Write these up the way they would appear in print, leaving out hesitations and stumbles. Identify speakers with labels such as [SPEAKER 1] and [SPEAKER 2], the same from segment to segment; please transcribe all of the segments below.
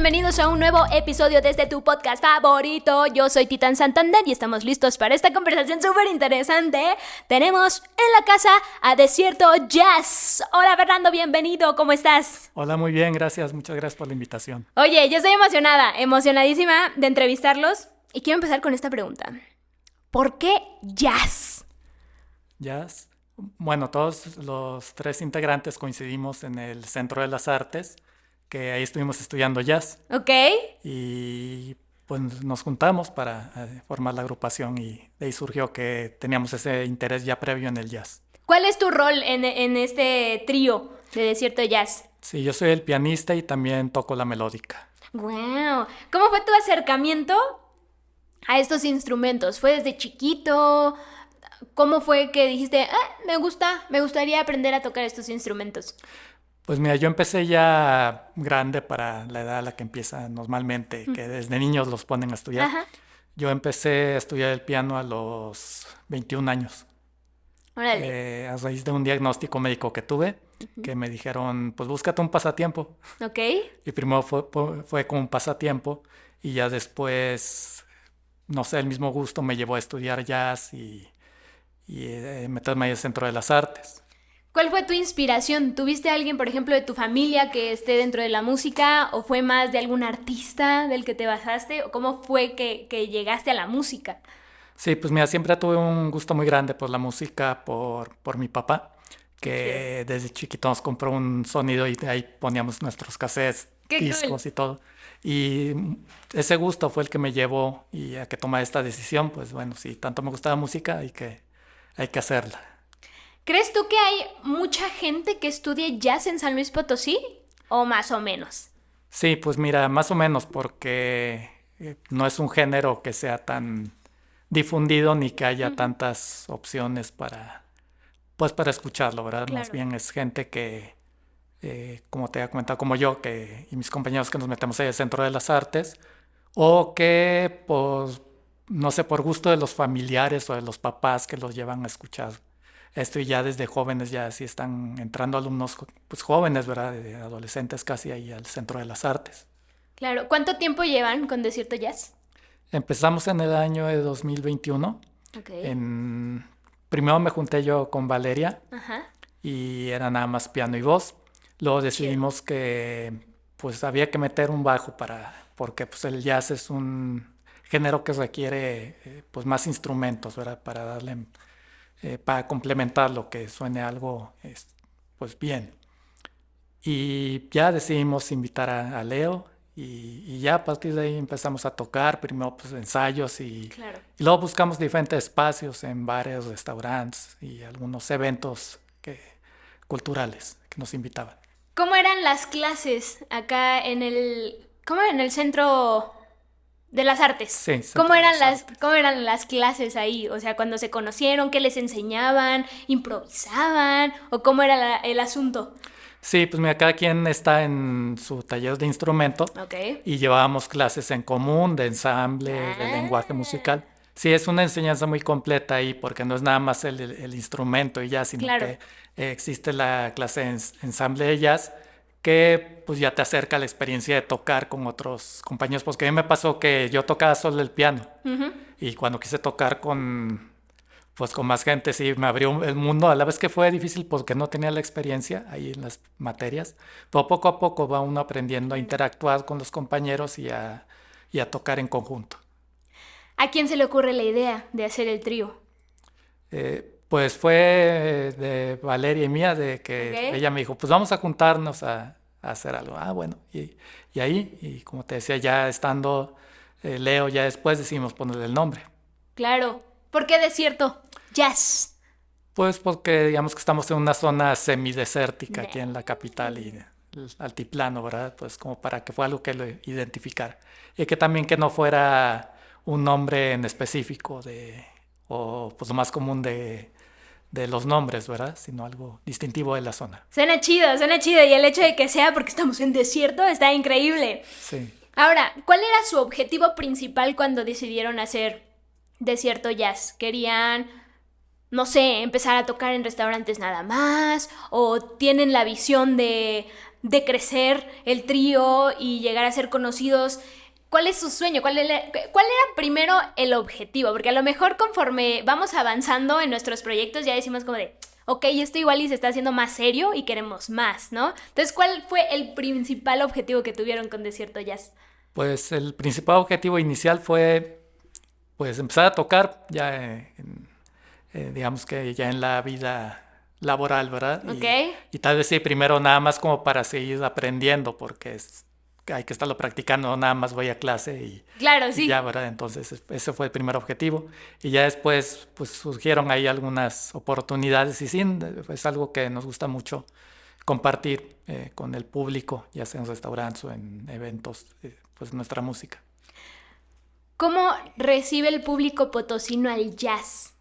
[SPEAKER 1] bienvenidos a un nuevo episodio desde tu podcast favorito. Yo soy Titán Santander y estamos listos para esta conversación súper interesante. Tenemos en la casa a Desierto Jazz. Hola Fernando, bienvenido, ¿cómo estás?
[SPEAKER 2] Hola, muy bien, gracias, muchas gracias por la invitación.
[SPEAKER 1] Oye, yo estoy emocionadísima de entrevistarlos y quiero empezar con esta pregunta. ¿Por qué jazz?
[SPEAKER 2] Jazz. Bueno, todos los tres integrantes coincidimos en el Centro de las Artes, que ahí estuvimos estudiando jazz.
[SPEAKER 1] ¿Ok?
[SPEAKER 2] Y pues nos juntamos para formar la agrupación y de ahí surgió que teníamos ese interés ya previo en el jazz.
[SPEAKER 1] ¿Cuál es tu rol en este trío de Desierto Jazz?
[SPEAKER 2] Sí, yo soy el pianista y también toco la melódica.
[SPEAKER 1] ¡Wow! ¿Cómo fue tu acercamiento a estos instrumentos? ¿Fue desde chiquito? ¿Cómo fue que dijiste, me gustaría aprender a tocar estos instrumentos?
[SPEAKER 2] Pues mira, yo empecé ya grande para la edad a la que empieza normalmente, que desde niños los ponen a estudiar.
[SPEAKER 1] Ajá.
[SPEAKER 2] Yo empecé a estudiar el piano a los 21 años.
[SPEAKER 1] Órale.
[SPEAKER 2] A raíz de un diagnóstico médico que tuve, que me dijeron, pues búscate un pasatiempo.
[SPEAKER 1] ¿Ok?
[SPEAKER 2] Y primero fue como un pasatiempo y ya después, no sé, el mismo gusto me llevó a estudiar jazz y meterme ahí al Centro de las Artes.
[SPEAKER 1] ¿Cuál fue tu inspiración? ¿Tuviste a alguien, por ejemplo, de tu familia que esté dentro de la música? ¿O fue más de algún artista del que te basaste? ¿O cómo fue que llegaste a la música?
[SPEAKER 2] Sí, pues mira, siempre tuve un gusto muy grande por la música, por mi papá, que desde chiquito nos compró un sonido y ahí poníamos nuestros cassettes,
[SPEAKER 1] ¡Qué
[SPEAKER 2] discos
[SPEAKER 1] cool!
[SPEAKER 2] y todo. Y ese gusto fue el que me llevó y a que tomara esta decisión, pues bueno, si tanto me gusta la música, hay que hacerla.
[SPEAKER 1] ¿Crees tú que hay mucha gente que estudie jazz en San Luis Potosí? ¿O más o menos?
[SPEAKER 2] Sí, pues mira, más o menos, porque no es un género que sea tan difundido ni que haya tantas opciones para escucharlo, ¿verdad? Más
[SPEAKER 1] Claro.
[SPEAKER 2] bien es gente que, como te había comentado, como yo, y mis compañeros que nos metemos ahí al Centro de las Artes, o que, pues, no sé, por gusto de los familiares o de los papás que los llevan a escuchar esto y ya desde jóvenes ya sí están entrando alumnos, pues jóvenes, ¿verdad? De adolescentes casi ahí al Centro de las Artes.
[SPEAKER 1] Claro. ¿Cuánto tiempo llevan con Desierto Jazz?
[SPEAKER 2] Empezamos en el año de 2021.
[SPEAKER 1] Ok.
[SPEAKER 2] Primero me junté yo con Valeria
[SPEAKER 1] Ajá.
[SPEAKER 2] y era nada más piano y voz. Luego
[SPEAKER 1] Chido.
[SPEAKER 2] decidimos que pues había que meter un bajo porque pues el jazz es un género que requiere pues más instrumentos, ¿verdad? Para complementarlo, que suene algo pues bien. Y ya decidimos invitar a Leo y ya a partir de ahí empezamos a tocar, primero pues ensayos
[SPEAKER 1] Claro.
[SPEAKER 2] y luego buscamos diferentes espacios en bares, restaurantes y algunos eventos culturales que nos invitaban.
[SPEAKER 1] ¿Cómo eran las clases acá ¿cómo era en el Centro de las Artes?
[SPEAKER 2] Sí, Centro de las Artes.
[SPEAKER 1] ¿Cómo eran las clases ahí? O sea, cuando se conocieron, ¿qué les enseñaban? ¿Improvisaban? ¿O cómo era el asunto?
[SPEAKER 2] Sí, pues mira, cada quien está en su taller de instrumento
[SPEAKER 1] Ok.
[SPEAKER 2] y llevábamos clases en común de ensamble, de lenguaje musical. Sí, es una enseñanza muy completa ahí porque no es nada más el instrumento y ya, sino
[SPEAKER 1] Claro.
[SPEAKER 2] que existe la clase de ensamble de jazz que pues ya te acerca a la experiencia de tocar con otros compañeros, porque a mí me pasó que yo tocaba solo el piano y cuando quise tocar pues con más gente, sí, me abrió el mundo. A la vez que fue difícil porque no tenía la experiencia ahí en las materias, pero poco a poco va uno aprendiendo a interactuar con los compañeros y a tocar en conjunto.
[SPEAKER 1] ¿A quién se le ocurre la idea de hacer el trío?
[SPEAKER 2] Pues fue de Valeria y mía, de que
[SPEAKER 1] Ok.
[SPEAKER 2] ella me dijo, pues vamos a juntarnos a hacer algo. Ah, bueno, y ahí, y como te decía, ya estando Leo, ya después decidimos ponerle el nombre.
[SPEAKER 1] Claro. ¿Por qué Desierto Jazz?
[SPEAKER 2] Pues porque digamos que estamos en una zona semidesértica aquí en la
[SPEAKER 1] Ne-
[SPEAKER 2] capital y el altiplano, ¿verdad? Pues como para que fuera algo que lo identificara. Y que también que no fuera un nombre en específico o pues lo más común de los nombres, ¿verdad? Sino algo distintivo de la zona.
[SPEAKER 1] Suena chido, suena chido. Y el hecho de que sea porque estamos en desierto está increíble.
[SPEAKER 2] Sí.
[SPEAKER 1] Ahora, ¿cuál era su objetivo principal cuando decidieron hacer Desierto Jazz? ¿Querían, no sé, empezar a tocar en restaurantes nada más? ¿O tienen la visión de de crecer el trío y llegar a ser conocidos, ¿cuál es su sueño? ¿Cuál era primero el objetivo? Porque a lo mejor conforme vamos avanzando en nuestros proyectos ya decimos como de, ok, esto igual y se está haciendo más serio y queremos más, ¿no? Entonces, ¿cuál fue el principal objetivo que tuvieron con Desierto Jazz?
[SPEAKER 2] Pues el principal objetivo inicial fue pues empezar a tocar ya digamos que ya en la vida laboral, ¿verdad?
[SPEAKER 1] Ok.
[SPEAKER 2] Y tal vez sí, primero nada más como para seguir aprendiendo, porque hay que estarlo practicando, no nada más voy a clase
[SPEAKER 1] Claro,
[SPEAKER 2] y
[SPEAKER 1] sí.
[SPEAKER 2] ya, ¿verdad? Entonces ese fue el primer objetivo. Y ya después pues surgieron ahí algunas oportunidades y sí, es algo que nos gusta mucho compartir con el público, ya sea en restaurantes o en eventos, pues nuestra música.
[SPEAKER 1] ¿Cómo recibe el público potosino al jazz?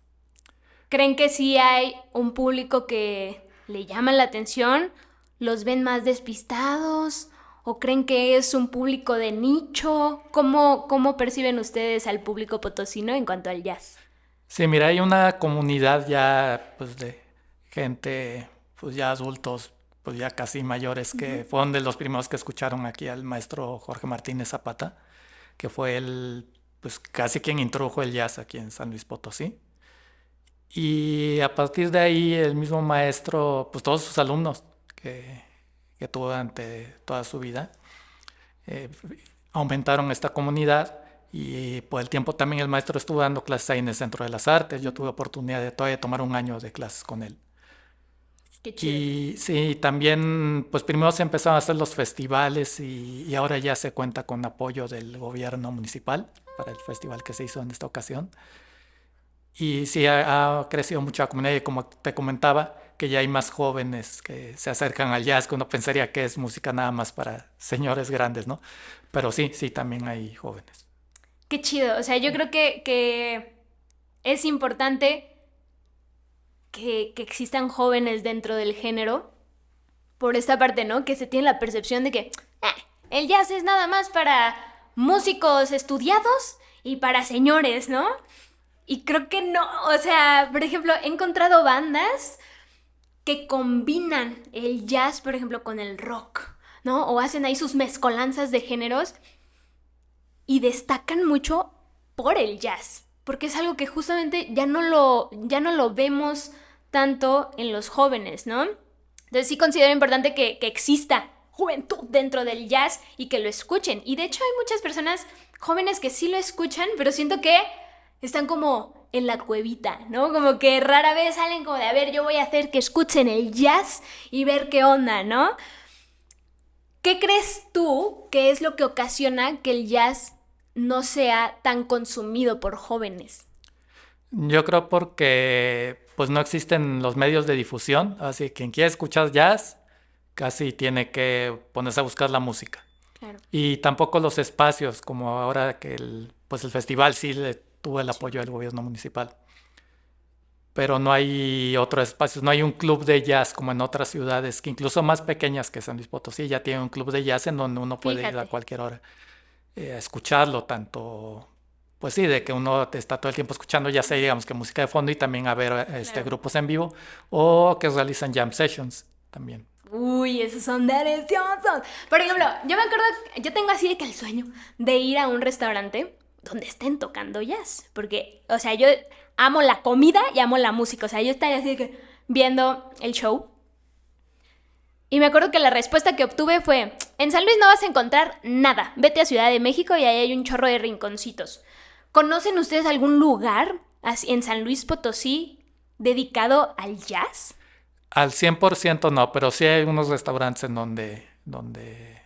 [SPEAKER 1] ¿Creen que sí hay un público que le llama la atención? ¿Los ven más despistados? ¿O creen que es un público de nicho? ¿Cómo perciben ustedes al público potosino en cuanto al jazz?
[SPEAKER 2] Sí, mira, hay una comunidad ya pues de gente, pues ya adultos, pues ya casi mayores, que fueron de los primeros que escucharon aquí al maestro Jorge Martínez Zapata, que fue el, pues casi quien introdujo el jazz aquí en San Luis Potosí. Y a partir de ahí el mismo maestro, pues todos sus alumnos que tuvo durante toda su vida, eh, aumentaron esta comunidad y por el tiempo también el maestro estuvo dando clases ahí en el Centro de las Artes. Yo tuve oportunidad de todavía tomar un año de clases con él.
[SPEAKER 1] Qué chido.
[SPEAKER 2] Y sí, también, pues primero se empezaron a hacer los festivales y ahora ya se cuenta con apoyo del gobierno municipal para el festival que se hizo en esta ocasión. Y sí, ha crecido mucho la comunidad y como te comentaba, que ya hay más jóvenes que se acercan al jazz, que uno pensaría que es música nada más para señores grandes, ¿no? Pero sí, sí, también hay jóvenes.
[SPEAKER 1] Qué chido. O sea, yo creo que es importante que existan jóvenes dentro del género por esta parte, ¿no? Que se tiene la percepción de que el jazz es nada más para músicos estudiados y para señores, ¿no? Y creo que no, o sea, por ejemplo, he encontrado bandas que combinan el jazz, por ejemplo, con el rock, ¿no? O hacen ahí sus mezcolanzas de géneros y destacan mucho por el jazz, porque es algo que justamente ya no lo vemos tanto en los jóvenes, ¿no? Entonces sí considero importante que exista juventud dentro del jazz y que lo escuchen. Y de hecho hay muchas personas jóvenes que sí lo escuchan, pero siento que están como en la cuevita, ¿no? Como que rara vez salen como de, a ver, yo voy a hacer que escuchen el jazz y ver qué onda, ¿no? ¿Qué crees tú que es lo que ocasiona que el jazz no sea tan consumido por jóvenes?
[SPEAKER 2] Yo creo porque pues no existen los medios de difusión, así que quien quiera escuchar jazz casi tiene que ponerse a buscar la música.
[SPEAKER 1] Claro.
[SPEAKER 2] Y tampoco los espacios, como ahora que pues el festival sí tuvo el apoyo del gobierno municipal. Pero no hay otros espacios, no hay un club de jazz como en otras ciudades, que incluso más pequeñas que San Luis Potosí, ya tienen un club de jazz en donde uno puede ir a cualquier hora a escucharlo, tanto, pues sí, de que uno te está todo el tiempo escuchando, ya sea, digamos, que música de fondo y también a ver
[SPEAKER 1] Claro.
[SPEAKER 2] grupos en vivo, o que realizan jam sessions también.
[SPEAKER 1] Uy, esos son deliciosos. Por ejemplo, yo me acuerdo, yo tengo así de que el sueño de ir a un restaurante donde estén tocando jazz. Porque, o sea, yo amo la comida y amo la música. O sea, yo estaría así de que viendo el show. Y me acuerdo que la respuesta que obtuve fue, en San Luis no vas a encontrar nada. Vete a Ciudad de México y ahí hay un chorro de rinconcitos. ¿Conocen ustedes algún lugar en San Luis Potosí dedicado al jazz?
[SPEAKER 2] Al 100% no, pero sí hay unos restaurantes en donde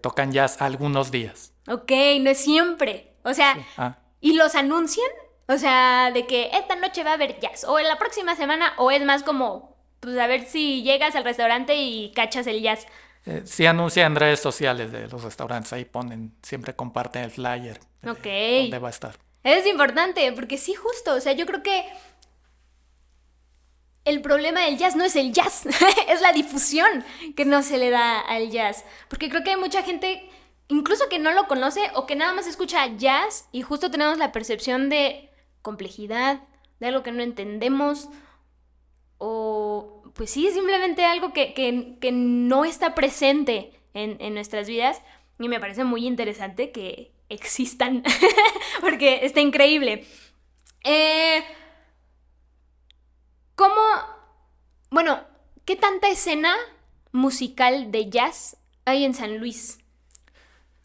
[SPEAKER 2] tocan jazz algunos días.
[SPEAKER 1] Ok, no es siempre. O sea,
[SPEAKER 2] Sí.
[SPEAKER 1] ¿y los anuncian? O sea, de que esta noche va a haber jazz, o en la próxima semana, o es más como, pues a ver si llegas al restaurante y cachas el jazz.
[SPEAKER 2] Sí anuncian en redes sociales de los restaurantes, ahí ponen, siempre comparten el flyer de
[SPEAKER 1] Ok.
[SPEAKER 2] dónde va a estar.
[SPEAKER 1] Es importante, porque sí, justo, o sea, yo creo que el problema del jazz no es el jazz, es la difusión que no se le da al jazz. Porque creo que hay mucha gente, incluso que no lo conoce o que nada más escucha jazz y justo tenemos la percepción de complejidad, de algo que no entendemos o pues sí, simplemente algo que no está presente en nuestras vidas. Y me parece muy interesante que existan, porque está increíble. ¿Cómo, bueno, qué tanta escena musical de jazz hay en San Luis?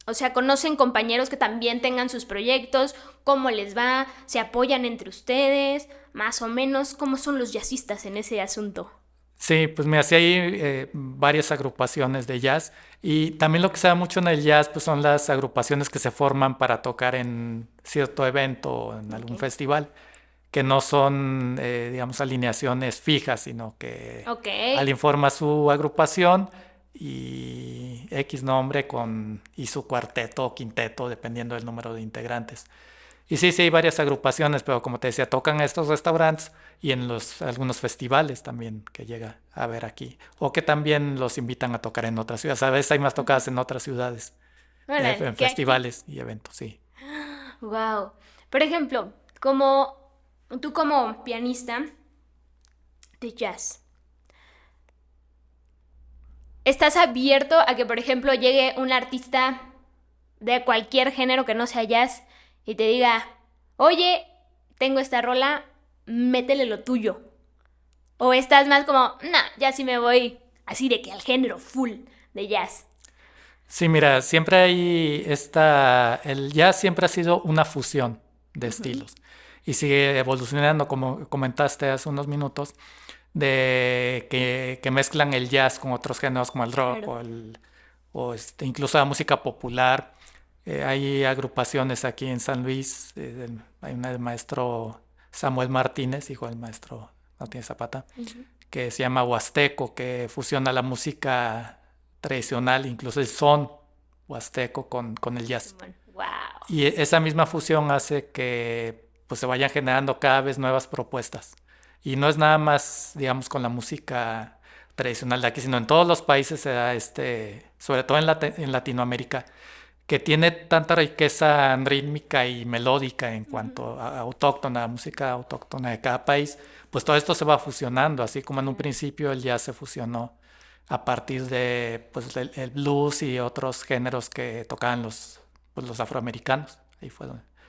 [SPEAKER 1] O sea, ¿conocen compañeros que también tengan sus proyectos? ¿Cómo les va? ¿Se apoyan entre ustedes? Más o menos, ¿cómo son los jazzistas en ese asunto?
[SPEAKER 2] Sí, pues mira, sí hay varias agrupaciones de jazz y también lo que se da mucho en el jazz pues son las agrupaciones que se forman para tocar en cierto evento o en algún
[SPEAKER 1] Ok.
[SPEAKER 2] festival, que no son, digamos, alineaciones fijas, sino que
[SPEAKER 1] Ok.
[SPEAKER 2] alguien forma su agrupación y X nombre y su cuarteto o quinteto, dependiendo del número de integrantes. Y sí, sí hay varias agrupaciones, pero como te decía, tocan en estos restaurantes y en algunos festivales también que llega a ver aquí. O que también los invitan a tocar en otras ciudades. A veces hay más tocadas en otras ciudades,
[SPEAKER 1] Órale,
[SPEAKER 2] en
[SPEAKER 1] que aquí.
[SPEAKER 2] festivales y eventos, sí.
[SPEAKER 1] Wow. Por ejemplo, tú como pianista de jazz, ¿estás abierto a que, por ejemplo, llegue un artista de cualquier género que no sea jazz y te diga, oye, tengo esta rola, métele lo tuyo? ¿O estás más como, nah, ya sí me voy así de que al género full de jazz?
[SPEAKER 2] Sí, mira, siempre hay el jazz siempre ha sido una fusión de
[SPEAKER 1] Ujú.
[SPEAKER 2] estilos y sigue evolucionando, como comentaste hace unos minutos, de que mezclan el jazz con otros géneros como el rock
[SPEAKER 1] Claro.
[SPEAKER 2] incluso la música popular. Hay agrupaciones aquí en San Luis, hay una del maestro Samuel Martínez, hijo del maestro Martínez Zapata,
[SPEAKER 1] Ujú.
[SPEAKER 2] que se llama Huasteco, que fusiona la música tradicional, incluso el son huasteco con el jazz.
[SPEAKER 1] Bueno, wow.
[SPEAKER 2] Y esa misma fusión hace que pues, se vayan generando cada vez nuevas propuestas. Y no es nada más, digamos, con la música tradicional de aquí, sino en todos los países se da sobre todo en Latinoamérica, que tiene tanta riqueza rítmica y melódica en
[SPEAKER 1] Ujú.
[SPEAKER 2] cuanto a autóctona, música autóctona de cada país, pues todo esto se va fusionando, así como en un principio el jazz se fusionó a partir de pues, el blues y otros géneros que tocaban los afroamericanos. Ahí fue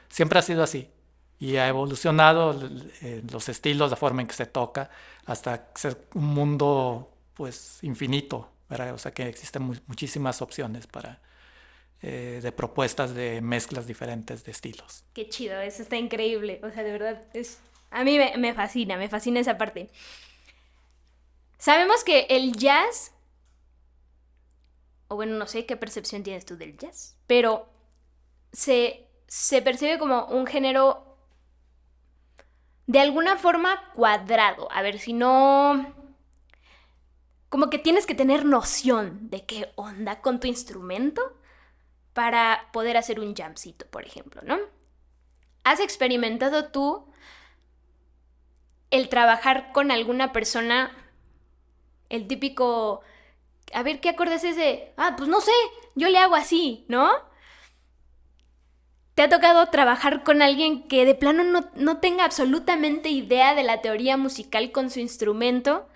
[SPEAKER 2] siempre ha sido así y ha evolucionado los estilos, la forma en que se toca, hasta ser un mundo pues infinito, ¿verdad? O sea que existen muchísimas opciones de propuestas de mezclas diferentes de estilos.
[SPEAKER 1] Qué chido, eso está increíble. O sea, de verdad, a mí me fascina esa parte. Sabemos que el jazz, o bueno, no sé qué percepción tienes tú del jazz, pero se percibe como un género de alguna forma cuadrado. A ver, si no... Como que tienes que tener noción de qué onda con tu instrumento para poder hacer un jamcito, por ejemplo, ¿no? ¿Has experimentado tú el trabajar con alguna persona, el típico, a ver, ¿qué acorde es ese? Ah, pues no sé, yo le hago así, ¿no? ¿Te ha tocado trabajar con alguien que de plano no tenga absolutamente idea de la teoría musical con su instrumento?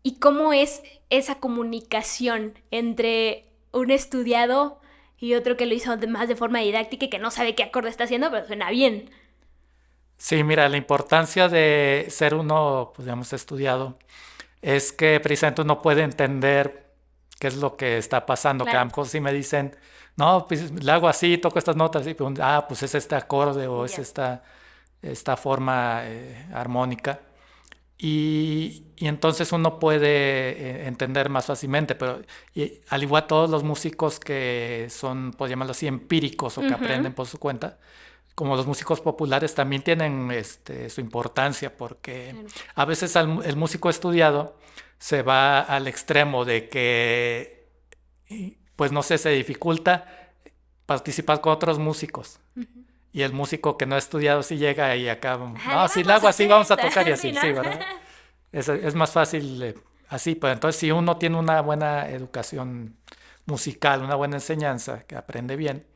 [SPEAKER 1] ¿Y cómo es esa comunicación entre un estudiado y otro que lo hizo más de forma didáctica y que no sabe qué acorde está haciendo, pero suena bien?
[SPEAKER 2] Sí, mira, la importancia de ser uno, pues digamos, estudiado, es que precisamente uno puede entender qué es lo que está pasando, que a lo
[SPEAKER 1] Claro,
[SPEAKER 2] mejor si me dicen, no, pues le hago así, toco estas notas, y pues, pues es este acorde o es
[SPEAKER 1] ya.
[SPEAKER 2] esta forma armónica. Y entonces uno puede entender más fácilmente, pero al igual todos los músicos que son, por llamarlo así, empíricos o que
[SPEAKER 1] Ujú.
[SPEAKER 2] aprenden por su cuenta, como los músicos populares también tienen su importancia, porque
[SPEAKER 1] Claro.
[SPEAKER 2] a veces el músico estudiado se va al extremo de que, pues no sé, se dificulta participar con otros músicos.
[SPEAKER 1] Ujú.
[SPEAKER 2] Y el músico que no ha estudiado sí llega y acá,
[SPEAKER 1] Le
[SPEAKER 2] no, si lo
[SPEAKER 1] vamos
[SPEAKER 2] hago
[SPEAKER 1] a
[SPEAKER 2] así,
[SPEAKER 1] hacer
[SPEAKER 2] vamos a
[SPEAKER 1] esto,
[SPEAKER 2] tocar y
[SPEAKER 1] sí,
[SPEAKER 2] así,
[SPEAKER 1] ¿no?
[SPEAKER 2] sí, ¿verdad? Es más fácil así, pero entonces si uno tiene una buena educación musical, una buena enseñanza, que aprende bien,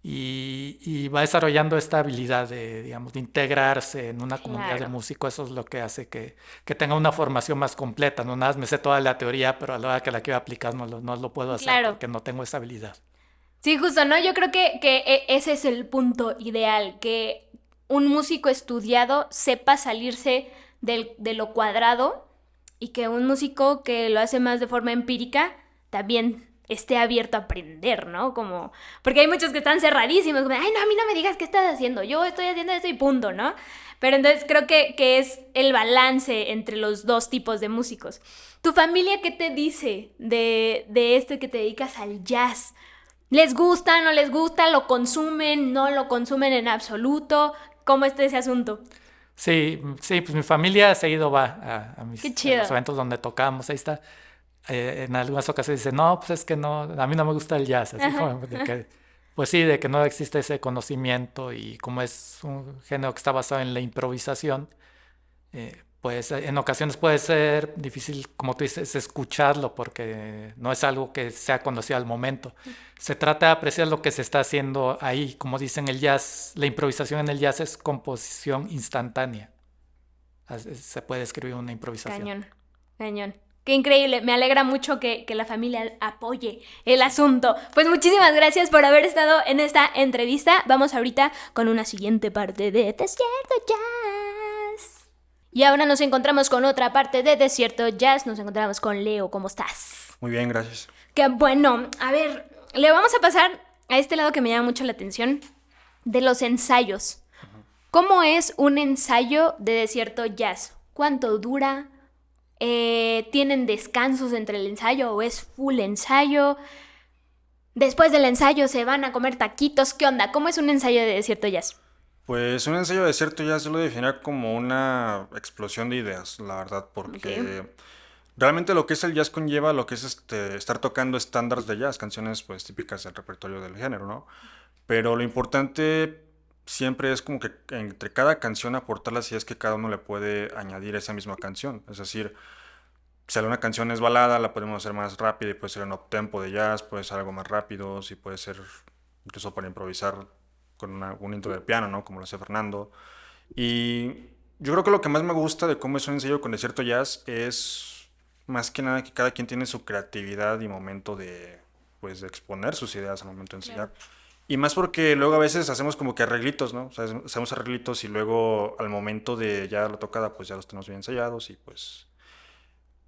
[SPEAKER 2] y va desarrollando esta habilidad de, digamos, de integrarse en una comunidad de
[SPEAKER 1] Claro.
[SPEAKER 2] músicos. Eso es lo que hace que tenga una formación más completa. No nada más me sé toda la teoría, pero a la hora que la quiero aplicar no lo puedo hacer
[SPEAKER 1] Claro.
[SPEAKER 2] porque no tengo esa habilidad.
[SPEAKER 1] Sí, justo, ¿no? Yo creo que ese es el punto ideal, que un músico estudiado sepa salirse de lo cuadrado y que un músico que lo hace más de forma empírica también esté abierto a aprender, ¿no? Como, porque hay muchos que están cerradísimos, como, ay, no, a mí no me digas qué estás haciendo, yo estoy haciendo esto y punto, ¿no? Pero entonces creo que es el balance entre los dos tipos de músicos. ¿Tu familia qué te dice de esto que te dedicas al jazz? ¿Les gusta, no les gusta? ¿Lo consumen, no lo consumen en absoluto? ¿Cómo está ese asunto?
[SPEAKER 2] Sí, sí, pues mi familia seguido va
[SPEAKER 1] Qué
[SPEAKER 2] a
[SPEAKER 1] chido.
[SPEAKER 2] los eventos donde tocamos, ahí está. En algunas ocasiones dice, no, pues es que no, a mí no me gusta el jazz, así
[SPEAKER 1] Ajá.
[SPEAKER 2] como de que, pues sí, de que no existe ese conocimiento y como es un género que está basado en la improvisación, pues en ocasiones puede ser difícil, como tú dices, escucharlo porque no es algo que sea conocido al momento. Se trata de apreciar lo que se está haciendo ahí, como dicen el jazz, la improvisación en el jazz es composición instantánea. Se puede escribir una improvisación.
[SPEAKER 1] Cañón, cañón. Qué increíble, me alegra mucho que la familia apoye el asunto. Pues muchísimas gracias por haber estado en esta entrevista. Vamos ahorita con una siguiente parte de Desierto Jazz. Y ahora nos encontramos con otra parte de Desierto Jazz. Nos encontramos con Leo. ¿Cómo estás?
[SPEAKER 3] Muy bien, gracias.
[SPEAKER 1] Qué bueno. A ver, le vamos a pasar a este lado que me llama mucho la atención, de los ensayos. ¿Cómo es un ensayo de Desierto Jazz? ¿Cuánto dura? ¿Tienen descansos entre el ensayo o es full ensayo? Después del ensayo se van a comer taquitos. ¿Qué onda? ¿Cómo es un ensayo de Desierto Jazz?
[SPEAKER 3] Pues un ensayo de desierto ya se lo definiría como una explosión de ideas, la verdad, porque
[SPEAKER 1] Ok.
[SPEAKER 3] realmente lo que es el jazz conlleva lo que es estar tocando estándares de jazz, canciones pues típicas del repertorio del género, ¿no? Pero lo importante siempre es como que entre cada canción aportar las ideas que cada uno le puede añadir a esa misma canción. Es decir, si alguna canción es balada, la podemos hacer más rápida y puede ser en uptempo de jazz, puede ser algo más rápido, si puede ser incluso para improvisar con un intro de piano, ¿no? Como lo hace Fernando. Y yo creo que lo que más me gusta de cómo es un ensayo con Desierto Jazz es más que nada que cada quien tiene su creatividad y momento de, pues, de exponer sus ideas al momento de ensayar.
[SPEAKER 1] Claro.
[SPEAKER 3] Y más porque luego a veces hacemos como que arreglitos, ¿no? O sea, hacemos arreglitos y luego al momento de ya la tocada, pues ya los tenemos bien ensayados y pues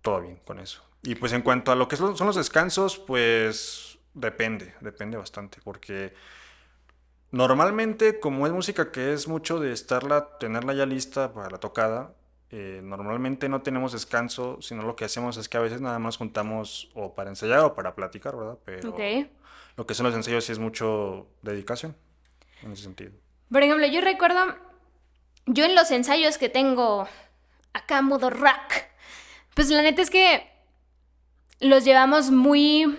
[SPEAKER 3] todo bien con eso. Y pues en cuanto a lo que son los descansos, pues depende bastante, porque normalmente como es música que es mucho de tenerla ya lista para la tocada, normalmente no tenemos descanso, sino lo que hacemos es que a veces nada más juntamos o para ensayar o para platicar, ¿verdad?
[SPEAKER 1] Ok.
[SPEAKER 3] Pero lo que son los ensayos sí es mucho dedicación en ese sentido.
[SPEAKER 1] Por ejemplo, yo recuerdo, yo en los ensayos que tengo acá modo rock, pues la neta es que los llevamos muy,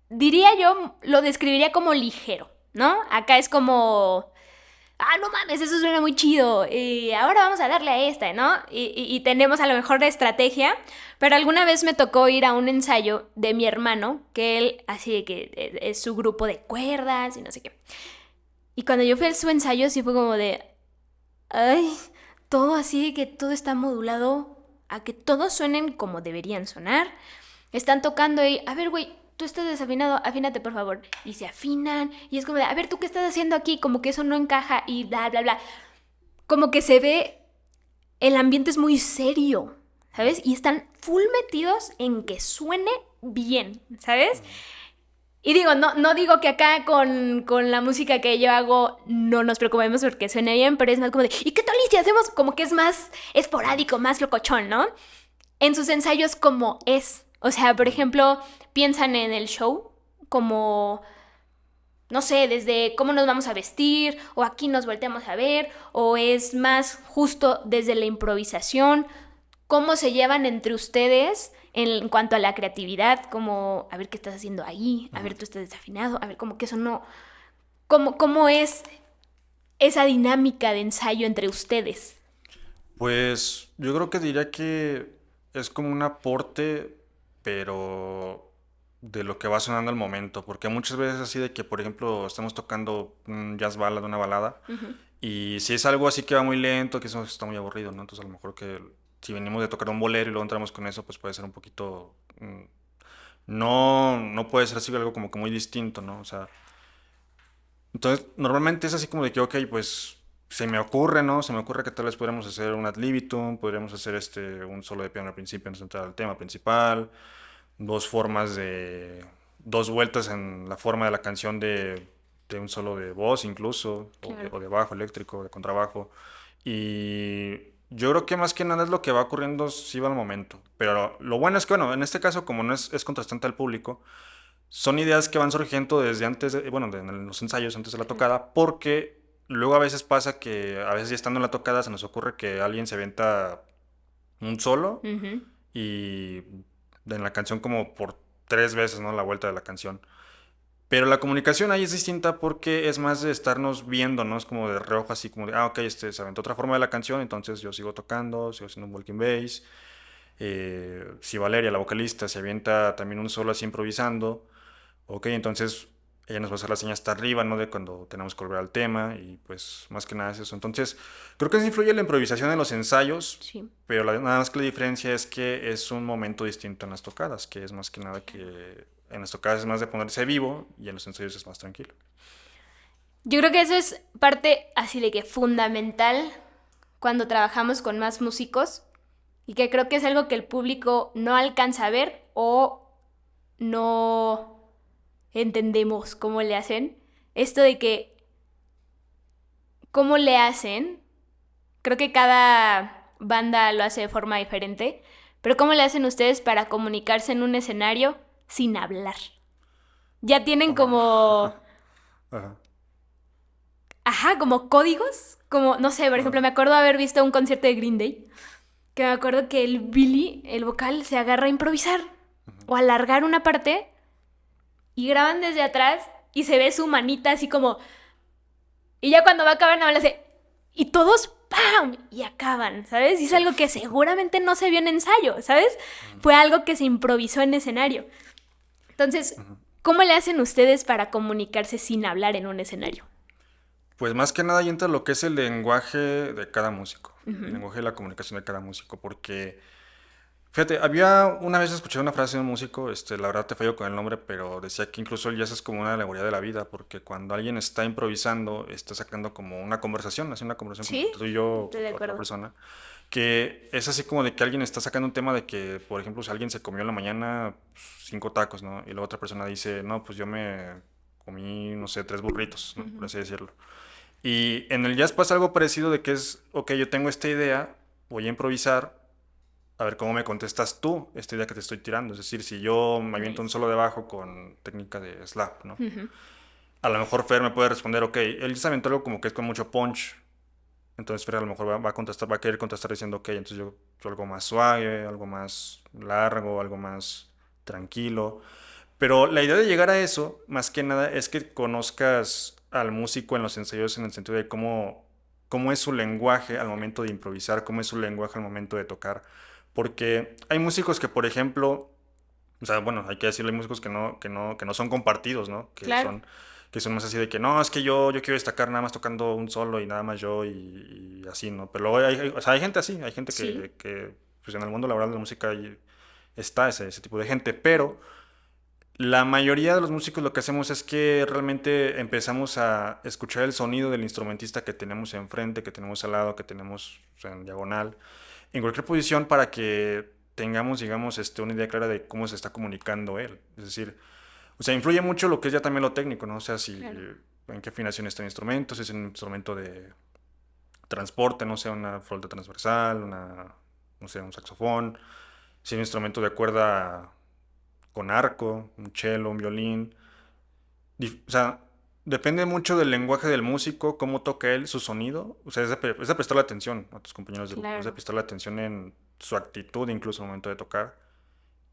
[SPEAKER 1] diría yo, lo describiría como ligero, ¿no? Acá es como, ah, no mames, eso suena muy chido, ahora vamos a darle a esta, ¿no? Y tenemos a lo mejor la estrategia, pero alguna vez me tocó ir a un ensayo de mi hermano, que él, así de que es su grupo de cuerdas y no sé qué. Y cuando yo fui a su ensayo, sí fue como de, ay, todo así de que todo está modulado a que todos suenen como deberían sonar. Están tocando y, a ver, güey, tú estás desafinado, afínate por favor. Y se afinan y es como de, a ver, ¿tú qué estás haciendo aquí? Como que eso no encaja y bla, bla, bla. Como que se ve, el ambiente es muy serio, ¿sabes? Y están full metidos en que suene bien, ¿sabes? Y digo, no digo que acá con la música que yo hago no nos preocupemos porque suene bien, pero es más como de, ¿y qué tal y si hacemos como que es más esporádico, más locochón, ¿no? En sus ensayos como es. O sea, por ejemplo, piensan en el show como, no sé, desde cómo nos vamos a vestir, o aquí nos volteamos a ver, o es más justo desde la improvisación, cómo se llevan entre ustedes en cuanto a la creatividad, como, a ver qué estás haciendo ahí, a ver tú estás desafinado, a ver como que eso no, cómo es esa dinámica de ensayo entre ustedes.
[SPEAKER 3] Pues yo creo que diría que es como un aporte, pero de lo que va sonando al momento, porque muchas veces así de que, por ejemplo, estamos tocando un jazz ballad, una balada, y si es algo así que va muy lento, que eso está muy aburrido, ¿no? Entonces a lo mejor que si venimos de tocar un bolero y luego entramos con eso, pues puede ser un poquito... no puede ser así algo como que muy distinto, ¿no? O sea, entonces normalmente es así como de que, ok, pues se me ocurre, ¿no? Se me ocurre que tal vez podríamos hacer un ad libitum, podríamos hacer un solo de piano al principio en centrar al tema principal, dos formas de... dos vueltas en la forma de la canción de un solo de voz incluso,
[SPEAKER 1] Claro.
[SPEAKER 3] o de bajo eléctrico, de contrabajo. Y yo creo que más que nada es lo que va ocurriendo si va al momento. Pero lo bueno es que, bueno, en este caso, como no es contrastante al público, son ideas que van surgiendo desde antes, bueno, en los ensayos, antes de la tocada, porque luego a veces pasa que a veces ya estando en la tocada se nos ocurre que alguien se avienta un solo
[SPEAKER 1] Ujú.
[SPEAKER 3] y en la canción como por 3 veces, ¿no? La vuelta de la canción. Pero la comunicación ahí es distinta porque es más de estarnos viendo, ¿no? Es como de reojo, así como de, ok, se aventó otra forma de la canción, entonces yo sigo tocando, sigo haciendo un walking bass. Si Valeria, la vocalista, se avienta también un solo así improvisando, ok, entonces ella nos va a hacer la señal hasta arriba, ¿no? De cuando tenemos que volver al tema y pues más que nada es eso. Entonces, creo que sí influye la improvisación en los ensayos,
[SPEAKER 1] Sí.
[SPEAKER 3] pero nada más que la diferencia es que es un momento distinto en las tocadas, que es más que nada que en las tocadas es más de ponerse vivo y en los ensayos es más tranquilo.
[SPEAKER 1] Yo creo que eso es parte así de que fundamental cuando trabajamos con más músicos y que creo que es algo que el público no alcanza a ver o no entendemos cómo le hacen. Esto de que cómo le hacen, creo que cada banda lo hace de forma diferente, pero cómo le hacen ustedes para comunicarse en un escenario sin hablar. Ya tienen como,
[SPEAKER 3] Ajá.
[SPEAKER 1] ajá, como códigos, como, no sé, por ejemplo, me acuerdo haber visto un concierto de Green Day, que me acuerdo que el Billy, el vocal, se agarra a improvisar o a alargar una parte y graban desde atrás y se ve su manita así como... Y ya cuando va a acabar, nada más le hace... Y todos, ¡pam! Y acaban, ¿sabes? Y es algo que seguramente no se vio en ensayo, ¿sabes? Fue algo que se improvisó en escenario. Entonces, ¿cómo le hacen ustedes para comunicarse sin hablar en un escenario?
[SPEAKER 3] Pues más que nada ahí entra lo que es el lenguaje de cada músico, el lenguaje de la comunicación de cada músico, porque fíjate, había una vez escuché una frase de un músico, la verdad te fallo con el nombre, pero decía que incluso el jazz es como una alegoría de la vida, porque cuando alguien está improvisando, está sacando como una conversación, hace una conversación como
[SPEAKER 1] Sí,
[SPEAKER 3] entre tú y yo,
[SPEAKER 1] estoy de
[SPEAKER 3] otra
[SPEAKER 1] acuerdo.
[SPEAKER 3] persona, que es así como de que alguien está sacando un tema de que, por ejemplo, si alguien se comió en la mañana 5 tacos, ¿no? Y la otra persona dice, no, pues yo me comí, no sé, 3 burritos, ¿no? Por así decirlo. Y en el jazz pasa algo parecido de que es, ok, yo tengo esta idea, voy a improvisar, a ver cómo me contestas tú esta idea que te estoy tirando. Es decir, si yo me aviento un
[SPEAKER 1] Nice.
[SPEAKER 3] solo de bajo con técnica de slap, ¿no?
[SPEAKER 1] Ujú.
[SPEAKER 3] A lo mejor Fer me puede responder, ok, él se aventó algo como que es con mucho punch. Entonces Fer a lo mejor va a contestar, va a querer contestar diciendo, ok, entonces yo algo más suave, algo más largo, algo más tranquilo. Pero la idea de llegar a eso, más que nada, es que conozcas al músico en los ensayos en el sentido de cómo es su lenguaje al momento de improvisar, cómo es su lenguaje al momento de tocar. Porque hay músicos que, por ejemplo, o sea, bueno, hay que decirle, hay músicos que no son compartidos, ¿no?
[SPEAKER 1] Claro.
[SPEAKER 3] Que son más así de que, no, es que yo quiero destacar nada más tocando un solo y nada más yo y así, ¿no? Pero luego o sea, hay gente así, hay gente
[SPEAKER 1] Sí.
[SPEAKER 3] que pues en el mundo laboral de la música está ese tipo de gente, pero la mayoría de los músicos lo que hacemos es que realmente empezamos a escuchar el sonido del instrumentista que tenemos enfrente, que tenemos al lado, que tenemos, o sea, en diagonal, en cualquier posición para que tengamos, digamos, una idea clara de cómo se está comunicando él. Es decir, o sea, influye mucho lo que es ya también lo técnico, ¿no? O sea, si
[SPEAKER 1] Claro.
[SPEAKER 3] en qué afinación está el instrumento, si es un instrumento de transporte, no sé, una flauta transversal, no sé, un saxofón, si es un instrumento de cuerda con arco, un cello, un violín. O sea, depende mucho del lenguaje del músico, cómo toca él, su sonido. O sea, es de prestarle atención a tus compañeros de grupo, es de
[SPEAKER 1] Claro.
[SPEAKER 3] prestarle atención en su actitud, incluso al momento de tocar.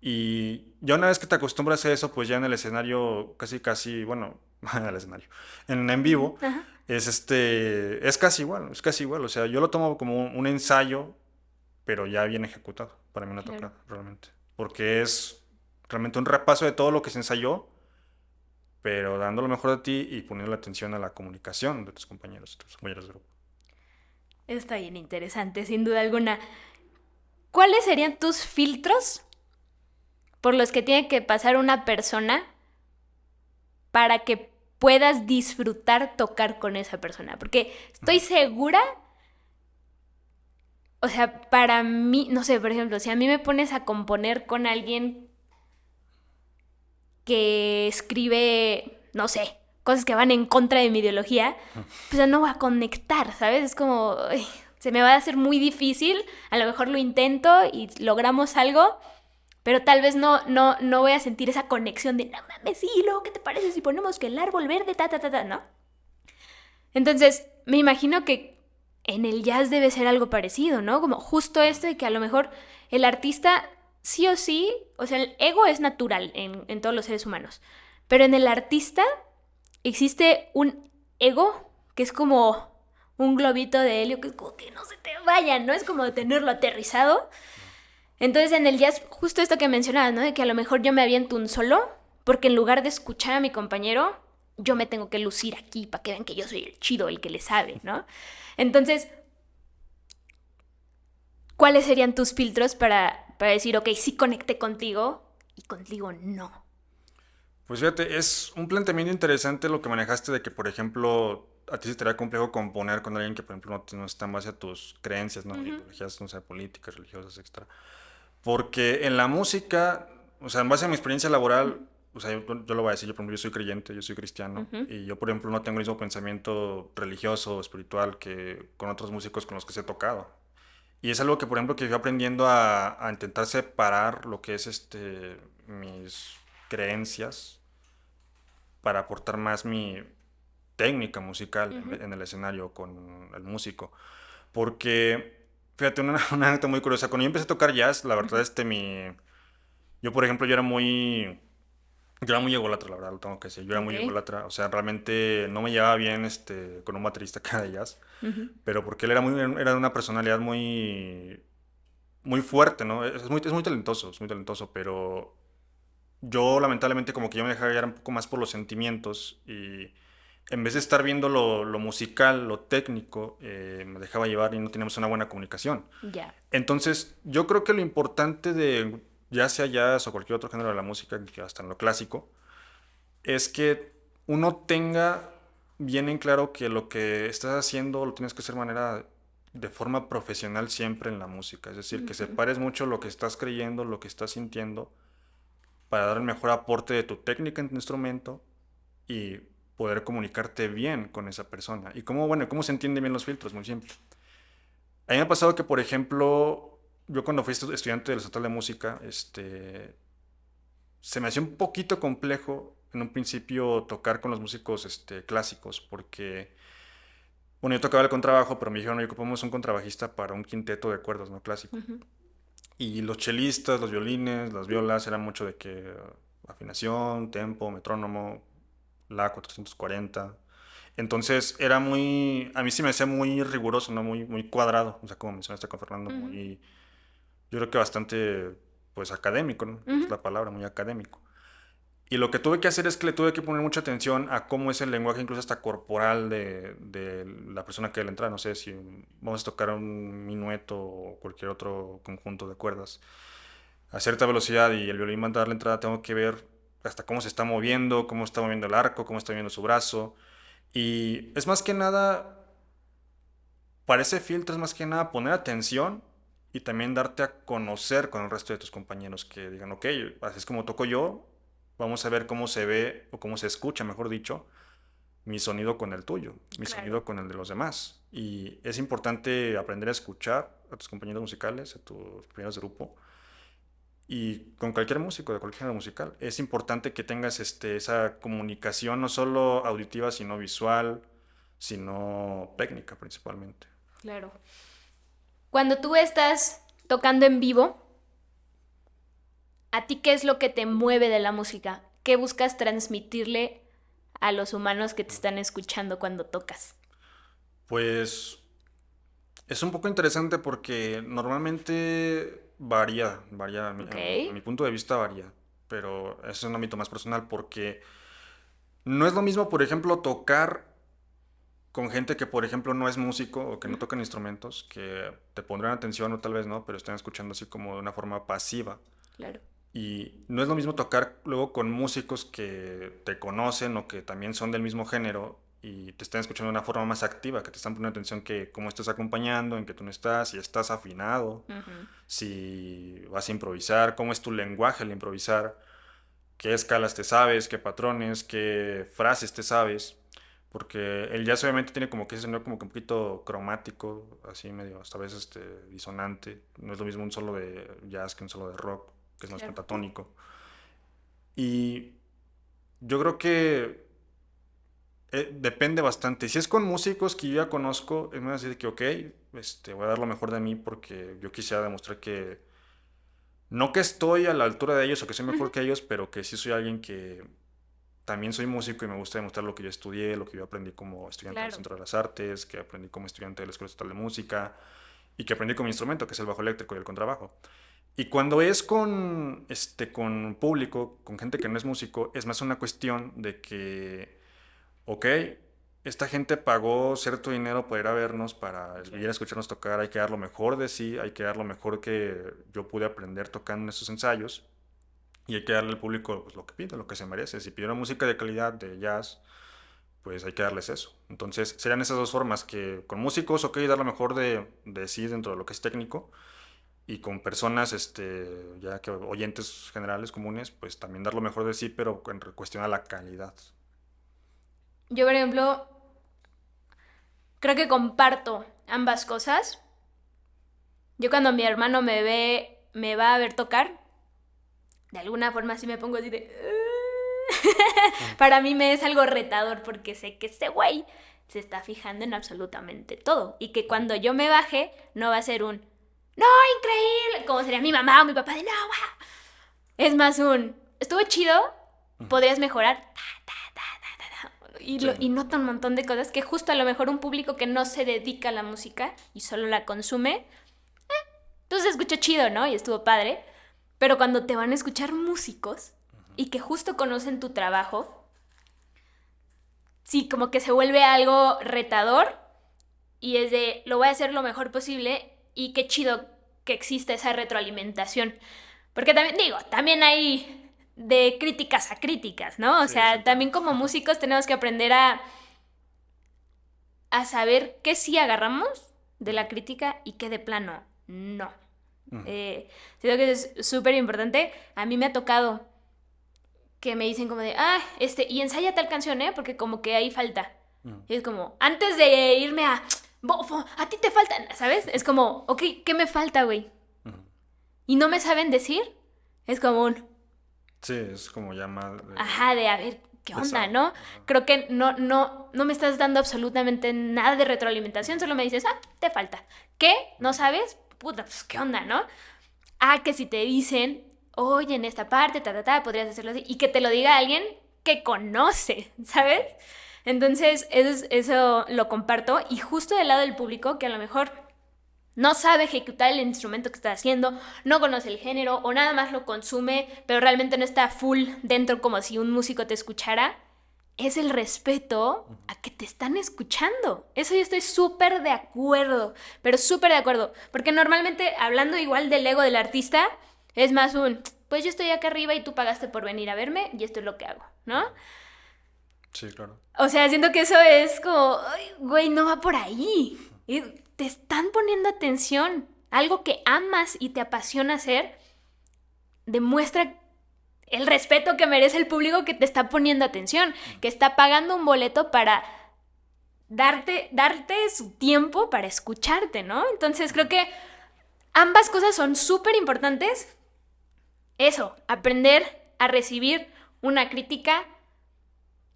[SPEAKER 3] Y ya una vez que te acostumbras a eso, pues ya en el escenario, casi, casi, bueno, al escenario, en
[SPEAKER 1] Ujú.
[SPEAKER 3] vivo,
[SPEAKER 1] Ajá.
[SPEAKER 3] es casi igual, es casi igual. O sea, yo lo tomo como un ensayo, pero ya bien ejecutado para mí una
[SPEAKER 1] Claro.
[SPEAKER 3] tocada, realmente. Porque realmente un repaso de todo lo que se ensayó, pero dando lo mejor de ti y poniendo la atención a la comunicación de tus compañeros de grupo.
[SPEAKER 1] Está bien interesante, sin duda alguna. ¿Cuáles serían tus filtros por los que tiene que pasar una persona para que puedas disfrutar tocar con esa persona? Porque estoy segura, o sea, para mí, no sé, por ejemplo, si a mí me pones a componer con alguien que escribe, no sé, cosas que van en contra de mi ideología, pues no voy a conectar, ¿sabes? Es como, ay, se me va a hacer muy difícil, a lo mejor lo intento y logramos algo, pero tal vez no voy a sentir esa conexión de, no mames, sí, luego, ¿qué te parece si ponemos que el árbol verde, ¿no? Entonces, me imagino que en el jazz debe ser algo parecido, ¿no? Como justo esto de que a lo mejor el artista sí o sí, o sea, el ego es natural en todos los seres humanos, pero en el artista existe un ego que es como un globito de helio que es como que no se te vaya, ¿no? Es como tenerlo aterrizado. Entonces en el jazz, justo esto que mencionabas, ¿no? De que a lo mejor yo me aviento un solo, porque en lugar de escuchar a mi compañero, yo me tengo que lucir aquí para que vean que yo soy el chido, el que le sabe, ¿no? Entonces, ¿cuáles serían tus filtros para decir, ok, sí conecté contigo y contigo no?
[SPEAKER 3] Pues fíjate, es un planteamiento interesante lo que manejaste de que, por ejemplo, a ti se te haría complejo componer con alguien que, por ejemplo, no está en base a tus creencias, ¿no? Ideologías, no sé, políticas, religiosas, etcétera. Porque en la música, o sea, en base a mi experiencia laboral, o sea, yo lo voy a decir, yo, por ejemplo, yo soy creyente, yo soy cristiano, y yo, por ejemplo, no tengo el mismo pensamiento religioso o espiritual que con otros músicos con los que se he tocado. Y es algo que, por ejemplo, que yo aprendiendo a intentar separar lo que es mis creencias para aportar más mi técnica musical en el escenario con el músico. Porque, fíjate, una anécdota muy curiosa. Cuando yo empecé a tocar jazz, la verdad, yo, por ejemplo, yo era muy ególatra, la verdad, lo tengo que decir. Yo era muy
[SPEAKER 1] Ok.
[SPEAKER 3] ególatra. O sea, realmente no me llevaba bien con un baterista acá de jazz. Pero porque él era de una personalidad muy fuerte, ¿no? Es muy talentoso, pero yo lamentablemente como que yo me dejaba llevar un poco más por los sentimientos y en vez de estar viendo lo musical, lo técnico, me dejaba llevar y no teníamos una buena comunicación.
[SPEAKER 1] Ya.
[SPEAKER 3] Entonces, yo creo que lo importante de ya sea jazz o cualquier otro género de la música, que hasta en lo clásico, es que uno tenga bien en claro que lo que estás haciendo lo tienes que hacer de forma profesional siempre en la música. Es decir, que separes mucho lo que estás creyendo, lo que estás sintiendo, para dar el mejor aporte de tu técnica en tu instrumento y poder comunicarte bien con esa persona. Y cómo se entienden bien los filtros, muy simple. A mí me ha pasado que, por ejemplo, yo cuando fui estudiante del Estatal de Música, se me hacía un poquito complejo en un principio tocar con los músicos clásicos, porque, bueno, yo tocaba el contrabajo, pero me dijeron, oye, ocupamos un contrabajista para un quinteto de cuerdas, ¿no? Clásico. Y los chelistas, los violines, las violas, eran mucho de que afinación, tempo, metrónomo, la 440. Entonces a mí sí me hacía muy riguroso, ¿no? Muy cuadrado, o sea, como mencionaste con Fernando, yo creo que bastante, pues, académico, ¿no? Es la palabra, muy académico. Y lo que tuve que hacer es que le tuve que poner mucha atención a cómo es el lenguaje, incluso hasta corporal de la persona que le entra. No sé si vamos a tocar un minueto o cualquier otro conjunto de cuerdas a cierta velocidad y el violín va a dar la entrada, tengo que ver hasta cómo se está moviendo, cómo está moviendo el arco, cómo está moviendo su brazo. Y es más que nada, para ese filtro es más que nada poner atención y también darte a conocer con el resto de tus compañeros que digan, ok, así es como toco yo, vamos a ver cómo se ve o cómo se escucha, mejor dicho, mi sonido con el tuyo, mi
[SPEAKER 1] Claro.
[SPEAKER 3] sonido con el de los demás. Y es importante aprender a escuchar a tus compañeros musicales, a tus compañeros de grupo. Y con cualquier músico, de cualquier género musical, es importante que tengas esa comunicación no solo auditiva, sino visual, sino técnica principalmente.
[SPEAKER 1] Claro. Cuando tú estás tocando en vivo, ¿a ti qué es lo que te mueve de la música? ¿Qué buscas transmitirle a los humanos que te están escuchando cuando tocas?
[SPEAKER 3] Pues es un poco interesante porque normalmente varía,
[SPEAKER 1] Ok.
[SPEAKER 3] a mi punto de vista varía. pero eso es un ámbito más personal porque no es lo mismo, por ejemplo, tocar con gente que, por ejemplo, no es músico o que no tocan instrumentos, que te pondrán atención o tal vez no, pero están escuchando así como de una forma pasiva.
[SPEAKER 1] Claro.
[SPEAKER 3] Y no es lo mismo tocar luego con músicos que te conocen o que también son del mismo género y te están escuchando de una forma más activa, que te están poniendo atención que cómo estás acompañando, en qué tú no estás, si estás afinado,
[SPEAKER 1] Ujú.
[SPEAKER 3] si vas a improvisar, cómo es tu lenguaje al improvisar, qué escalas te sabes, qué patrones, qué frases te sabes. Porque el jazz obviamente tiene como que ese sonido como que un poquito cromático, así medio hasta a veces disonante. No es lo mismo un solo de jazz que un solo de rock, que es más
[SPEAKER 1] Claro.
[SPEAKER 3] pentatónico. Y yo creo que depende bastante. Si es con músicos que yo ya conozco, es más así de que, ok, voy a dar lo mejor de mí porque yo quisiera demostrar que no que estoy a la altura de ellos o que soy mejor
[SPEAKER 1] Ujú.
[SPEAKER 3] que ellos, pero que sí soy alguien que también soy músico y me gusta demostrar lo que yo estudié, lo que yo aprendí como estudiante del
[SPEAKER 1] Claro.
[SPEAKER 3] Centro de las Artes, que aprendí como estudiante de la Escuela Estatal de Música y que aprendí con mi instrumento, que es el bajo eléctrico y el contrabajo. Y cuando es con público, con gente que no es músico, es más una cuestión de que, ok, esta gente pagó cierto dinero para ir a vernos, para ir a escucharnos tocar, hay que dar lo mejor de sí, hay que dar lo mejor que yo pude aprender tocando en esos ensayos. Y hay que darle al público pues, lo que pide, lo que se merece. Si pidieron música de calidad, de jazz, pues hay que darles eso. Entonces, serían esas dos formas, que con músicos, ok, dar lo mejor de sí dentro de lo que es técnico, y con personas, ya que oyentes generales, comunes, pues también dar lo mejor de sí, pero en cuestión a la calidad.
[SPEAKER 1] Yo, por ejemplo, creo que comparto ambas cosas. Yo cuando mi hermano me va a ver tocar, de alguna forma sí me pongo así de... Para mí me es algo retador porque sé que este güey se está fijando en absolutamente todo. Y que cuando yo me baje, no va a ser un... ¡No, increíble! Como sería mi mamá o mi papá de... ¡No, wow! Es más un... Estuvo chido, podrías mejorar.
[SPEAKER 3] Sí,
[SPEAKER 1] Y nota un montón de cosas que justo a lo mejor un público que no se dedica a la música y solo la consume, entonces escuchó chido, ¿no? Y estuvo padre. Pero cuando te van a escuchar músicos y que justo conocen tu trabajo, sí, como que se vuelve algo retador y es de, lo voy a hacer lo mejor posible y qué chido que exista esa retroalimentación. Porque también, digo, también hay de críticas a críticas, ¿no? O
[SPEAKER 3] sí, sí,
[SPEAKER 1] sea,
[SPEAKER 3] claro.
[SPEAKER 1] también como músicos tenemos que aprender a saber qué sí agarramos de la crítica y qué de plano no.
[SPEAKER 3] Ujú,
[SPEAKER 1] Siento que es súper importante. A mí me ha tocado que me dicen como de, y ensaya tal canción, ¿eh? Porque como que ahí falta.
[SPEAKER 3] ujú,
[SPEAKER 1] Y es como, antes de irme a, bofo, a ti te faltan, ¿sabes? Es como, ok, ¿qué me falta, güey?
[SPEAKER 3] ujú.
[SPEAKER 1] Y no me saben decir. Es como un,
[SPEAKER 3] Sí, es como ya más
[SPEAKER 1] ajá, de a ver, ¿qué onda,
[SPEAKER 3] saber.
[SPEAKER 1] no?
[SPEAKER 3] Ajá.
[SPEAKER 1] Creo que no me estás dando absolutamente nada de retroalimentación, solo me dices, te falta. ¿Qué? ¿No sabes? Puta, pues, ¿qué onda, no? Que si te dicen, oye, en esta parte, podrías hacerlo así, y que te lo diga alguien que conoce, ¿sabes? Entonces, eso lo comparto, y justo del lado del público, que a lo mejor no sabe ejecutar el instrumento que está haciendo, no conoce el género, o nada más lo consume, pero realmente no está full dentro como si un músico te escuchara, es el respeto a que te están escuchando. Eso yo estoy súper de acuerdo, pero súper de acuerdo. Porque normalmente, hablando igual del ego del artista, es más pues yo estoy acá arriba y tú pagaste por venir a verme y esto es lo que hago, ¿no?
[SPEAKER 3] Sí, claro.
[SPEAKER 1] O sea, siento que eso es como, "Ay, güey, no va por ahí. Y te están poniendo atención. Algo que amas y te apasiona hacer, demuestra el respeto que merece el público que te está poniendo atención, que está pagando un boleto para darte su tiempo para escucharte, ¿no? Entonces creo que ambas cosas son súper importantes. Eso, aprender a recibir una crítica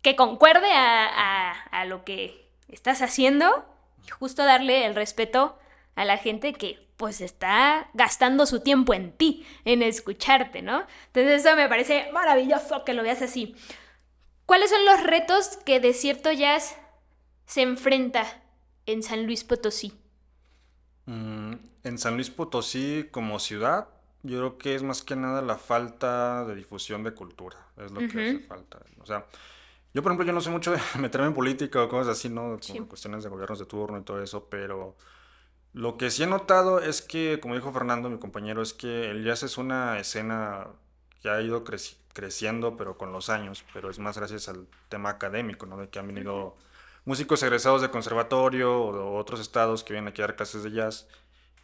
[SPEAKER 1] que concuerde a lo que estás haciendo y justo darle el respeto a la gente que pues está gastando su tiempo en ti, en escucharte, ¿no? Entonces eso me parece maravilloso que lo veas así. ¿Cuáles son los retos que Desierto Jazz se enfrenta en San Luis Potosí?
[SPEAKER 3] En San Luis Potosí como ciudad, Yo creo que es más que nada la falta de difusión de cultura, es lo que hace falta. O sea, yo por ejemplo, yo no sé mucho de meterme en política o cosas así, ¿no?
[SPEAKER 1] Sí.
[SPEAKER 3] Como cuestiones de gobiernos de turno y todo eso, pero lo que sí he notado es que, como dijo Fernando, mi compañero, es que el jazz es una escena que ha ido creciendo, pero con los años, pero es más gracias al tema académico, ¿no? De que han venido músicos egresados de conservatorio o de otros estados que vienen aquí a dar clases de jazz.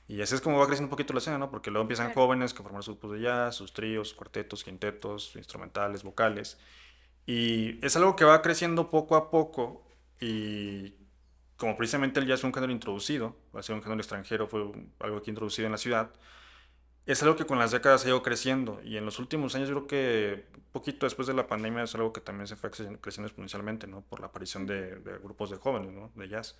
[SPEAKER 3] Y así es como va creciendo un poquito la escena, ¿no? Porque luego empiezan
[SPEAKER 1] Claro.
[SPEAKER 3] jóvenes que forman sus grupos de jazz, sus tríos, cuartetos, quintetos, instrumentales, vocales. Y es algo que va creciendo poco a poco y como precisamente el jazz fue un género introducido, va a ser un género extranjero, fue algo aquí introducido en la ciudad, es algo que con las décadas ha ido creciendo y en los últimos años yo creo que un poquito después de la pandemia es algo que también se fue creciendo exponencialmente, ¿no? Por la aparición de grupos de jóvenes, ¿no? De jazz.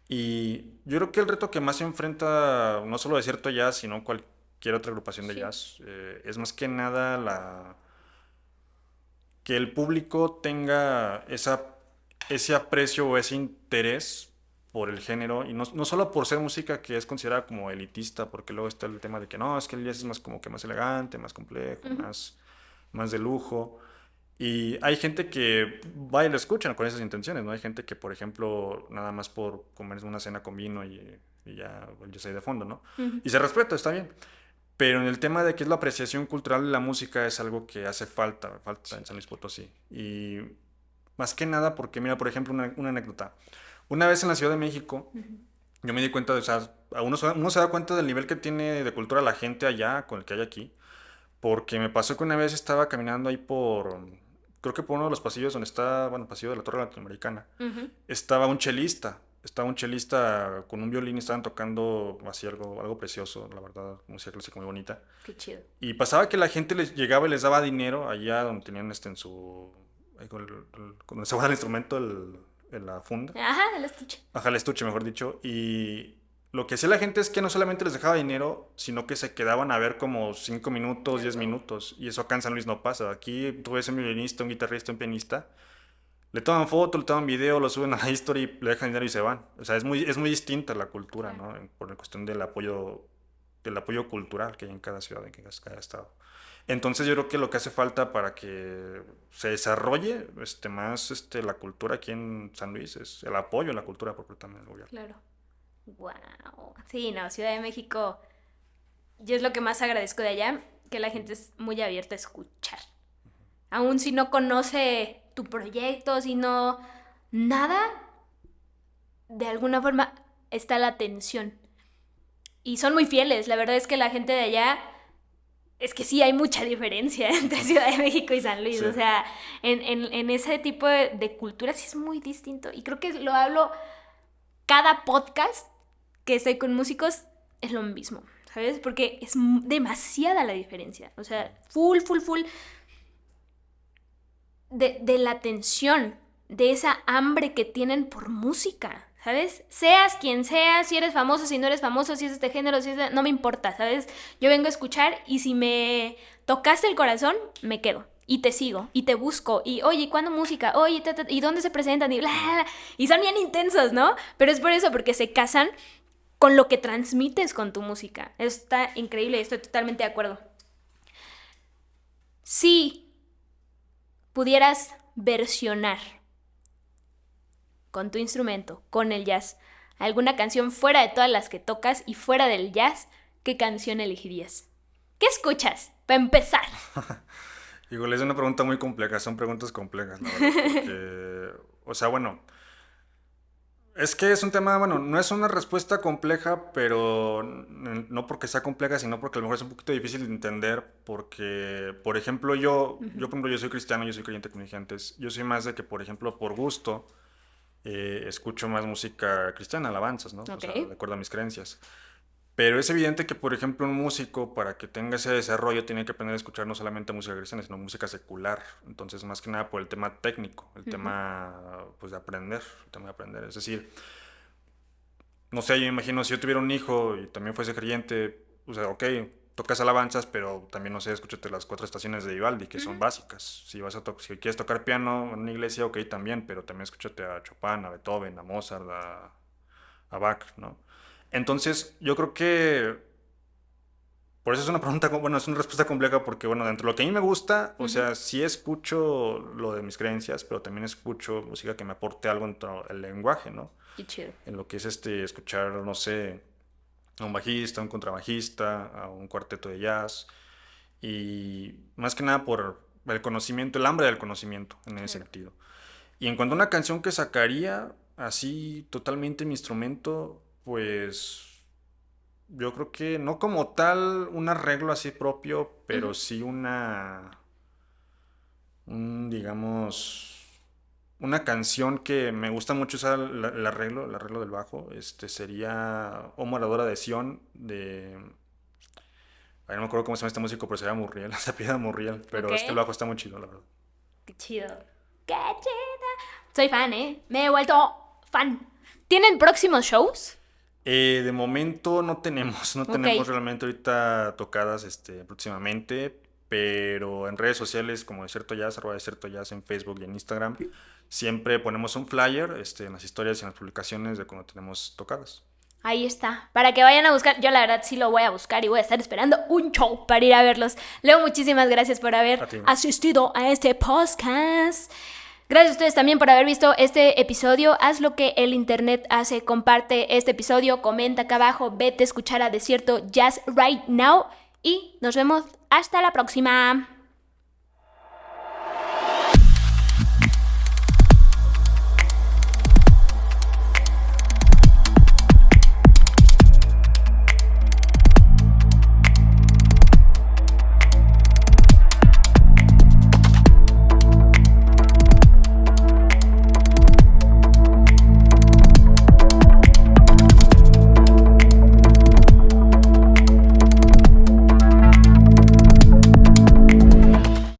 [SPEAKER 3] Y yo creo que el reto que más se enfrenta, no solo de cierto jazz, sino cualquier otra agrupación de
[SPEAKER 1] Sí.
[SPEAKER 3] jazz, es más que nada que el público tenga ese aprecio o ese interés por el género, y no solo por ser música que es considerada como elitista, porque luego está el tema de que no, es que el jazz es más como que más elegante, más complejo, más de lujo. Y hay gente que va y lo escuchan con esas intenciones, ¿no? Hay gente que, por ejemplo, nada más por comerse una cena con vino y ya el jazz ahí de fondo, ¿no? Y se respeta, está bien. Pero en el tema de que es la apreciación cultural de la música es algo que hace falta en San Luis Potosí. Y más que nada porque, mira, por ejemplo, una anécdota. Una vez en la Ciudad de México, yo me di cuenta de, o sea, uno se da cuenta del nivel que tiene de cultura la gente allá con el que hay aquí. Porque me pasó que una vez estaba caminando ahí creo que por uno de los pasillos donde está, bueno, pasillo de la Torre Latinoamericana, estaba un chelista con un violín y estaban tocando así algo precioso, la verdad, música clásica muy bonita.
[SPEAKER 1] Qué chido.
[SPEAKER 3] Y pasaba que la gente les llegaba y les daba dinero allá donde tenían en su, ahí cuando se guarda el instrumento, en la funda.
[SPEAKER 1] Ajá, el estuche.
[SPEAKER 3] Ajá, el estuche, mejor dicho. Y lo que hacía la gente es que no solamente les dejaba dinero, sino que se quedaban a ver como 5 minutos, 10 minutos. Y eso acá en San Luis no pasa. Aquí tú ves un violinista, un guitarrista, un pianista, le toman foto, le toman video, lo suben a la historia y le dejan dinero y se van. O sea, es muy distinta la cultura,
[SPEAKER 1] Claro.
[SPEAKER 3] ¿no? Por la cuestión del apoyo cultural que hay en cada ciudad, en cada estado. Entonces yo creo que lo que hace falta para que se desarrolle más la cultura aquí en San Luis es el apoyo a la cultura por parte del gobierno.
[SPEAKER 1] Claro. Wow. Sí, no, Ciudad de México. Yo es lo que más agradezco de allá, que la gente es muy abierta a escuchar. Aún si no conoce tu proyecto, si no... Nada, de alguna forma está la atención. Y son muy fieles. La verdad es que la gente de allá... Es que sí hay mucha diferencia entre Ciudad de México y San Luis.
[SPEAKER 3] Sí.
[SPEAKER 1] O sea, en ese tipo de cultura sí es muy distinto. Y creo que lo hablo cada podcast que estoy con músicos, es lo mismo, ¿sabes? Porque es demasiada la diferencia. O sea, full de la atención, de esa hambre que tienen por música, ¿sabes? Seas quien seas, si eres famoso, si no eres famoso, si es de este género, si es de... No me importa, ¿sabes? Yo vengo a escuchar y si me tocaste el corazón, me quedo. Y te sigo, y te busco, y oye, ¿cuándo música? Oye, ¿y dónde se presentan? Y bla, bla, bla. Y son bien intensos, ¿no? Pero es por eso, porque se casan con lo que transmites con tu música. Eso está increíble, estoy totalmente de acuerdo. Si pudieras versionar con tu instrumento, con el jazz, alguna canción fuera de todas las que tocas y fuera del jazz, ¿qué canción elegirías? ¿Qué escuchas? Para empezar.
[SPEAKER 3] Híjole, es una pregunta muy compleja, son preguntas complejas, la verdad, porque, o sea, bueno, es que es un tema, bueno, no es una respuesta compleja, pero no porque sea compleja, sino porque a lo mejor es un poquito difícil de entender, porque, por ejemplo, por ejemplo, yo soy cristiano, yo soy creyente, como dije antes, yo soy más de que, por ejemplo, por gusto, escucho más música cristiana, alabanzas, ¿no? O sea,
[SPEAKER 1] Ok.
[SPEAKER 3] de acuerdo a mis creencias. Pero es evidente que, por ejemplo, un músico, para que tenga ese desarrollo, tiene que aprender a escuchar no solamente música cristiana, sino música secular. Entonces, más que nada por el tema técnico, el tema, pues, de aprender, el tema de aprender. Es decir, no sé, yo me imagino, si yo tuviera un hijo y también fuese creyente, o sea, ok, tocas alabanzas, pero también, no sé, escúchate las 4 estaciones de Vivaldi, que son básicas. Si quieres tocar piano en una iglesia, ok, también, pero también escúchate a Chopin, a Beethoven, a Mozart, a Bach, ¿no? Entonces, yo creo que, por eso es una pregunta, bueno, es una respuesta compleja porque, bueno, dentro de lo que a mí me gusta, o sea, sí escucho lo de mis creencias, pero también escucho música que me aporte algo dentro del lenguaje, ¿no?
[SPEAKER 1] Qué chido.
[SPEAKER 3] En lo que es escuchar, no sé, a un bajista, a un contrabajista, a un cuarteto de jazz, y más que nada por el conocimiento, el hambre del conocimiento en ese sentido. Y en cuanto a una canción que sacaría así totalmente mi instrumento, pues yo creo que no como tal un arreglo así propio, pero sí digamos, una canción que me gusta mucho usar el arreglo del bajo, sería O Moradora de Sion de... Ay, no me acuerdo cómo se llama este músico, pero se llama Murriel, se apellida Murriel, pero
[SPEAKER 1] Ok.
[SPEAKER 3] el bajo está muy chido, la verdad.
[SPEAKER 1] Qué chido. Qué chido. Soy fan, ¿eh? Me he vuelto fan. ¿Tienen próximos shows?
[SPEAKER 3] De momento no tenemos
[SPEAKER 1] Ok.
[SPEAKER 3] realmente ahorita tocadas próximamente, pero en redes sociales como Desierto Jazz, @Desierto Jazz en Facebook y en Instagram, siempre ponemos un flyer en las historias y en las publicaciones de cuando tenemos tocadas.
[SPEAKER 1] Ahí está, para que vayan a buscar. Yo la verdad sí lo voy a buscar y voy a estar esperando un show para ir a verlos. Leo, muchísimas gracias por haber
[SPEAKER 3] A ti.
[SPEAKER 1] asistido a este podcast. Gracias a ustedes también por haber visto este episodio. Haz lo que el internet hace, comparte este episodio, comenta acá abajo, vete a escuchar a Desierto Jazz right now y nos vemos hasta la próxima.